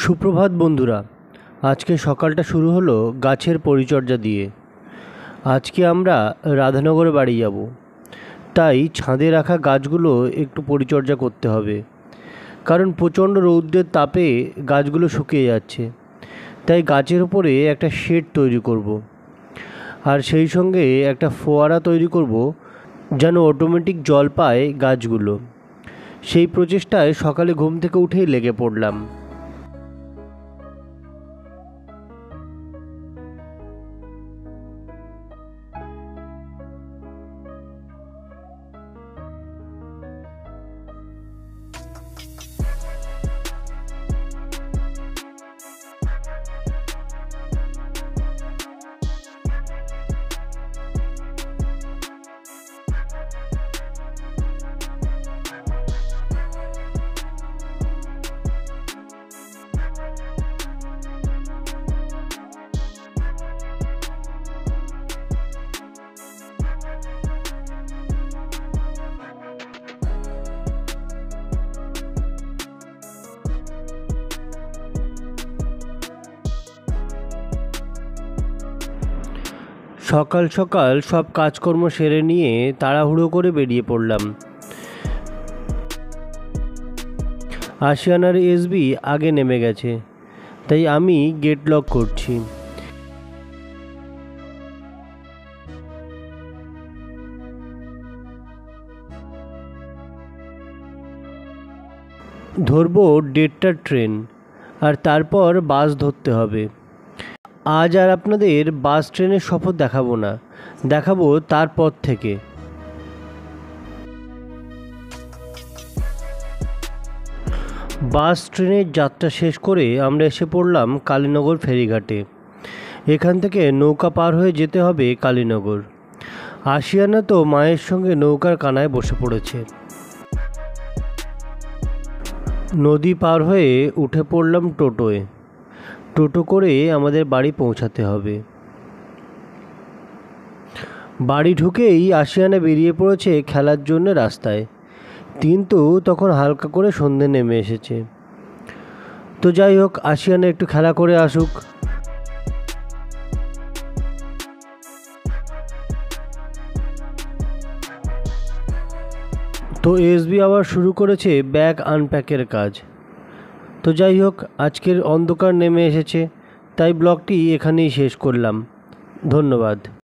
সুপ্রভাত বন্ধুরা। আজকে সকালটা শুরু হলো গাছের পরিচর্যা দিয়ে। আজকে আমরা রাধানগরে বাড়ি যাব, তাই ছাদে রাখা গাছগুলো একটু পরিচর্যা করতে হবে, কারণ প্রচণ্ড রৌদ্রের তাপে গাছগুলো শুকিয়ে যাচ্ছে। তাই গাছের উপরে একটা শেড তৈরি করব, আর সেই সঙ্গে একটা ফোয়ারা তৈরি করব, যেন অটোমেটিক জল পায় গাছগুলো। সেই প্রচেষ্টায় সকালে ঘুম থেকে উঠেই লেগে পড়লাম। সকাল সকাল সব কাজকর্ম সেরে নিয়ে তাড়াহুড়ো করে বেরিয়ে পড়লাম। আশিয়ানার এসবি আগে নেমে গেছে, তাই আমি গেট লক করছি। ধরবো 1:30টার ট্রেন, আর তারপর বাস ধরতে হবে। আজ আর আপনাদের বাস ট্রেনের সফর দেখাবো না, দেখাবো তারপর থেকে। বাস ট্রেনের যাত্রা শেষ করে আমরা এসে পড়লাম কালীনগর ফেরিঘাটে। এখান থেকে নৌকা পার হয়ে যেতে হবে কালীনগর। আশিয়ানা তো মায়ের সঙ্গে নৌকার কানায় বসে পড়েছে। নদী পার হয়ে উঠে পড়লাম টোটোয়। টোটো করে আমাদের বাড়ি পৌঁছাতে হবে। বাড়ি ঢুকেই আশিয়ানা বেরিয়ে পড়েছে খেলার জন্য রাস্তায়, কিন্তু তখন হালকা করে সন্ধে নেমে এসেছে। তো যাই হোক, আশিয়ানা একটু খেলা করে আসুক। তো এসবি আবার শুরু করেছে ব্যাগ আনপ্যাকের কাজ। তো যাই হোক, আজকের অন্ধকার নেমে এসেছে, তাই ব্লগটি এখানেই শেষ করলাম। ধন্যবাদ।